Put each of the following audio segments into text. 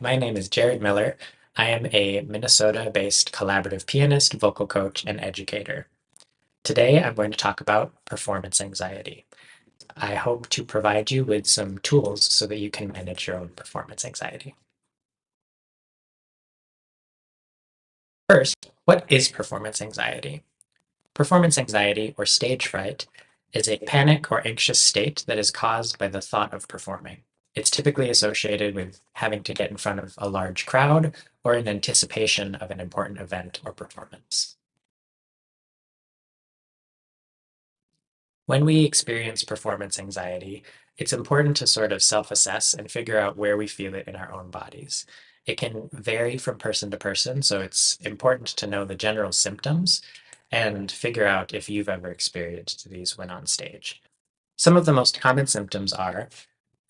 my name is Jared Miller. I am a Minnesota-based collaborative pianist, vocal coach, and educator. Today, I'm going to talk about performance anxiety. I hope to provide you with some tools so that you can manage your own performance anxiety. First, what is performance anxiety? Performance anxiety, or stage fright, is a panic or anxious state that is caused by the thought of performing. It's typically associated with having to get in front of a large crowd or in anticipation of an important event or performance. When we experience performance anxiety, it's important to sort of self-assess and figure out where we feel it in our own bodies. It can vary from person to person, so it's important to know the general symptoms and figure out if you've ever experienced these when on stage. Some of the most common symptoms are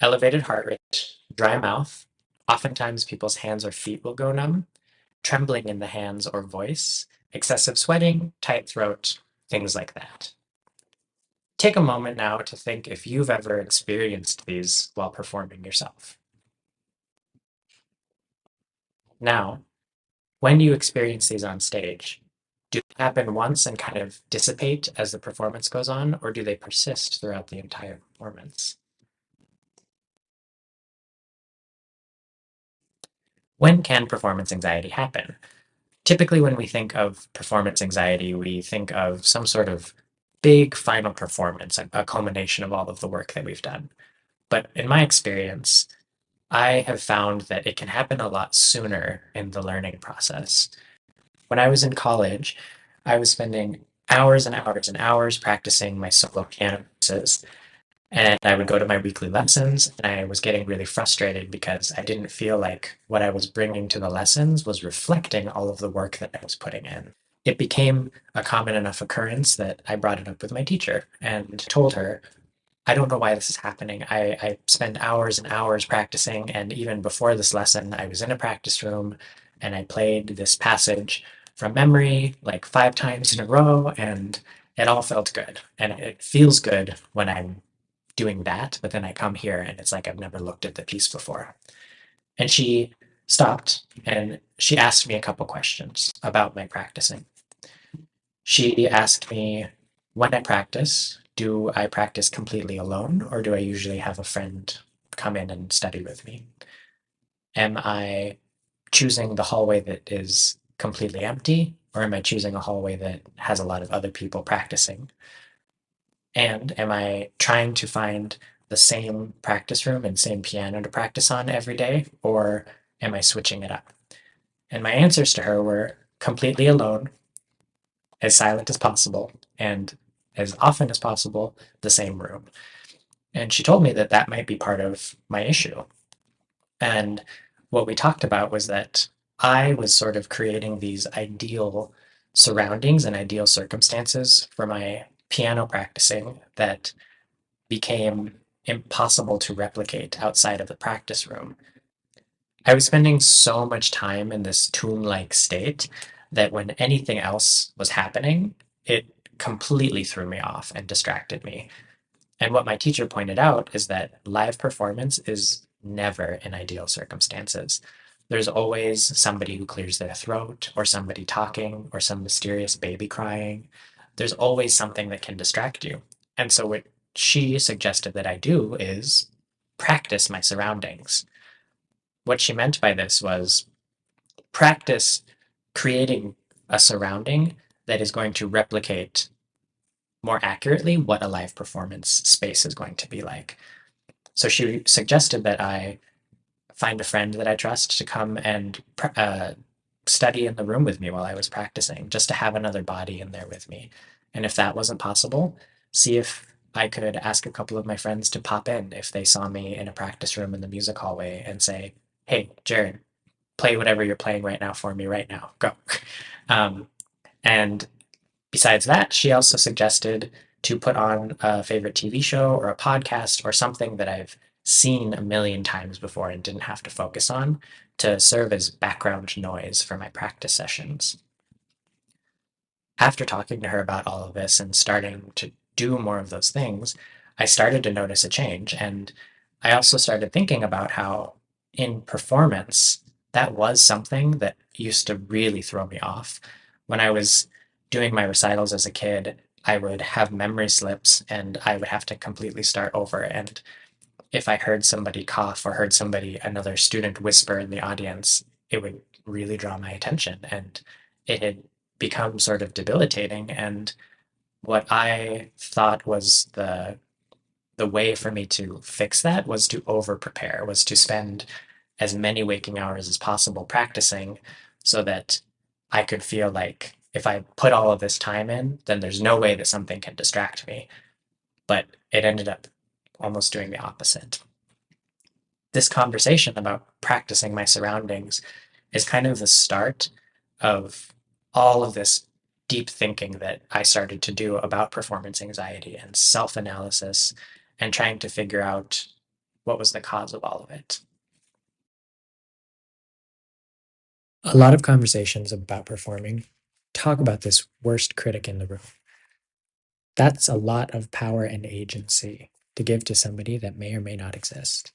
elevated heart rate, dry mouth, oftentimes people's hands or feet will go numb, trembling in the hands or voice, excessive sweating, tight throat, things like that. Take a moment now to think if you've ever experienced these while performing yourself. Now, when you experience these on stage, do they happen once and kind of dissipate as the performance goes on, or do they persist throughout the entire performance? When can performance anxiety happen? Typically, when we think of performance anxiety, we think of some sort of big final performance, a culmination of all of the work that we've done. But in my experience, I have found that it can happen a lot sooner in the learning process. When I was in college, I was spending hours and hours and hours practicing my solo piano pieces. And I would go to my weekly lessons, and I was getting really frustrated because I didn't feel like what I was bringing to the lessons was reflecting all of the work that I was putting in. It became a common enough occurrence that I brought it up with my teacher and told her, I don't know why this is happening. I spend hours and hours practicing, and even before this lesson, I was in a practice room and I played this passage from memory like 5 times in a row, and it all felt good. And it feels good when I'm doing that, but then I come here and it's like I've never looked at the piece before. And she stopped and she asked me a couple questions about my practicing. She asked me, when I practice, do I practice completely alone or do I usually have a friend come in and study with me? Am I choosing the hallway that is completely empty or am I choosing a hallway that has a lot of other people practicing? And am I trying to find the same practice room and same piano to practice on every day, or am I switching it up? And my answers to her were completely alone, as silent as possible, and as often as possible, the same room. And she told me that that might be part of my issue. And what we talked about was that I was sort of creating these ideal surroundings and ideal circumstances for my piano practicing that became impossible to replicate outside of the practice room. I was spending so much time in this tomb-like state that when anything else was happening, it completely threw me off and distracted me. And what my teacher pointed out is that live performance is never in ideal circumstances. There's always somebody who clears their throat, or somebody talking, or some mysterious baby crying. There's always something that can distract you. And so what she suggested that I do is practice my surroundings. What she meant by this was practice creating a surrounding that is going to replicate more accurately what a live performance space is going to be like. So she suggested that I find a friend that I trust to come and study in the room with me while I was practicing, just to have another body in there with me. And if that wasn't possible, see if I could ask a couple of my friends to pop in if they saw me in a practice room in the music hallway and say, hey, Jared, play whatever you're playing right now for me right now. Go. Um, and besides that, she also suggested to put on a favorite TV show or a podcast or something that I've seen a million times before and didn't have to focus on to serve as background noise for my practice sessions. After talking to her about all of this and starting to do more of those things, I started to notice a change. And I also started thinking about how in performance, that was something that used to really throw me off. When I was doing my recitals as a kid, I would have memory slips and I would have to completely start over. And if I heard somebody cough or heard another student whisper in the audience, it would really draw my attention. And it had become sort of debilitating. And what I thought was the way for me to fix that was to over prepare, was to spend as many waking hours as possible practicing so that I could feel like if I put all of this time in, then there's no way that something can distract me. But it ended up almost doing the opposite. This conversation about practicing my surroundings is kind of the start of all of this deep thinking that I started to do about performance anxiety and self analysis and trying to figure out what was the cause of all of it. A lot of conversations about performing talk about this worst critic in the room. That's a lot of power and agency to give to somebody that may or may not exist.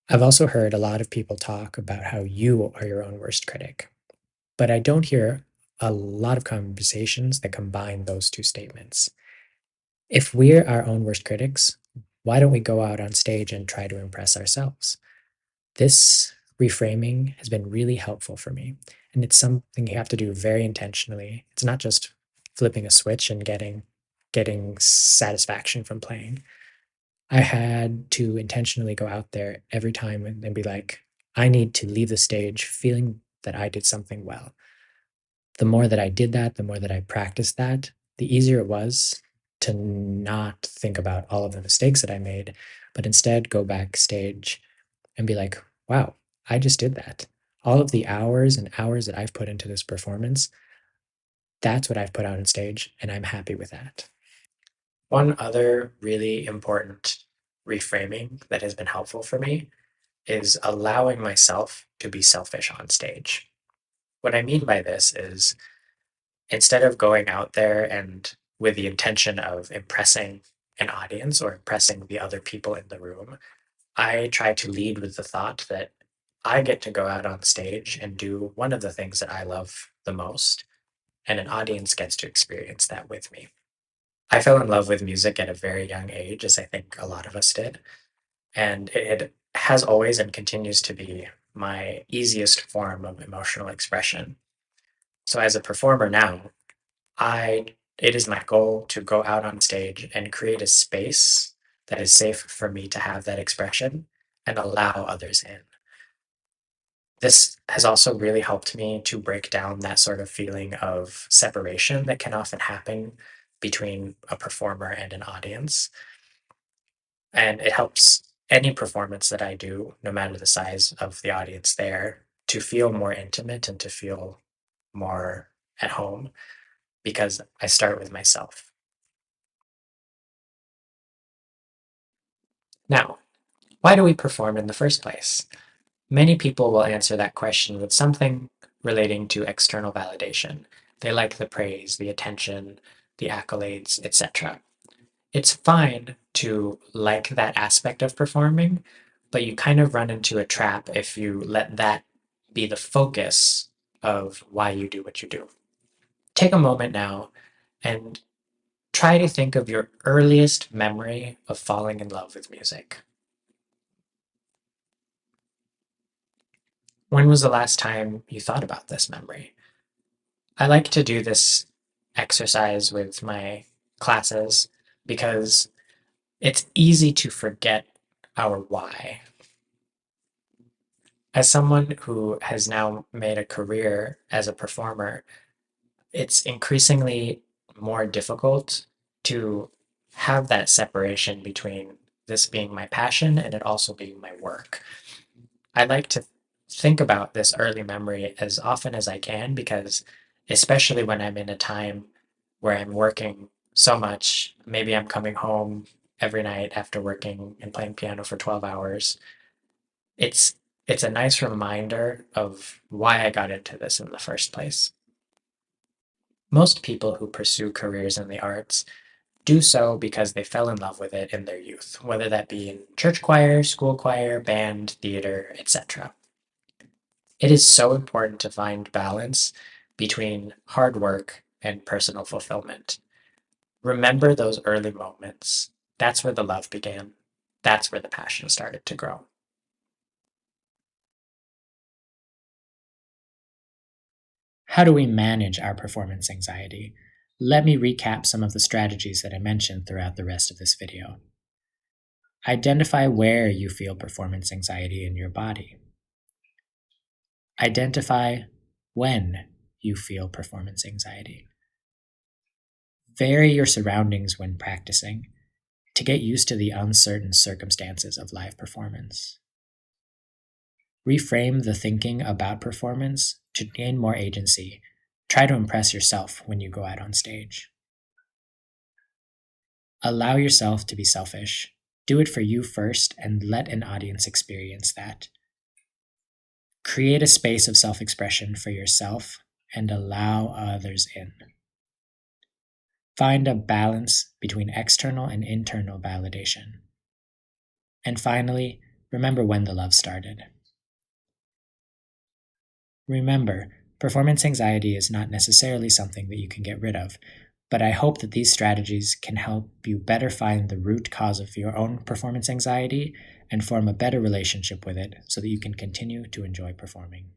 I've also heard a lot of people talk about how you are your own worst critic, but I don't hear a lot of conversations that combine those two statements. If we're our own worst critics, why don't we go out on stage and try to impress ourselves? This reframing has been really helpful for me, and it's something you have to do very intentionally. It's not just flipping a switch and getting satisfaction from playing. I had to intentionally go out there every time and be like, I need to leave the stage feeling that I did something well. The more that I did that, the more that I practiced that, the easier it was to not think about all of the mistakes that I made, but instead go backstage and be like, wow, I just did that. All of the hours and hours that I've put into this performance, that's what I've put out on stage, and I'm happy with that. One other really important reframing that has been helpful for me is allowing myself to be selfish on stage. What I mean by this is instead of going out there and with the intention of impressing an audience or impressing the other people in the room, I try to lead with the thought that I get to go out on stage and do one of the things that I love the most, and an audience gets to experience that with me. I fell in love with music at a very young age, as I think a lot of us did, and it has always and continues to be my easiest form of emotional expression. So as a performer now, I it is my goal to go out on stage and create a space that is safe for me to have that expression and allow others in. This has also really helped me to break down that sort of feeling of separation that can often happen between a performer and an audience. And it helps any performance that I do, no matter the size of the audience there, to feel more intimate and to feel more at home because I start with myself. Now, why do we perform in the first place? Many people will answer that question with something relating to external validation. They like the praise, the attention, the accolades, etc. It's fine to like that aspect of performing, but you kind of run into a trap if you let that be the focus of why you do what you do. Take a moment now and try to think of your earliest memory of falling in love with music. When was the last time you thought about this memory? I like to do this exercise with my classes because it's easy to forget our why. As someone who has now made a career as a performer, it's increasingly more difficult to have that separation between this being my passion and it also being my work. I like to think about this early memory as often as I can because, especially when I'm in a time where I'm working so much, maybe I'm coming home every night after working and playing piano for 12 hours. It's it's a nice reminder of why I got into this in the first place. Most people who pursue careers in the arts do so because they fell in love with it in their youth, whether that be in church choir, school choir, band, theater, etc. It is so important to find balance between hard work and personal fulfillment. Remember those early moments. That's where the love began. That's where the passion started to grow. How do we manage our performance anxiety? Let me recap some of the strategies that I mentioned throughout the rest of this video. Identify where you feel performance anxiety in your body. Identify when you feel performance anxiety. Vary your surroundings when practicing to get used to the uncertain circumstances of live performance. Reframe the thinking about performance to gain more agency. Try to impress yourself when you go out on stage. Allow yourself to be selfish. Do it for you first and let an audience experience that. Create a space of self-expression for yourself and allow others in. Find a balance between external and internal validation. And finally, remember when the love started. Remember, performance anxiety is not necessarily something that you can get rid of, but I hope that these strategies can help you better find the root cause of your own performance anxiety and form a better relationship with it so that you can continue to enjoy performing.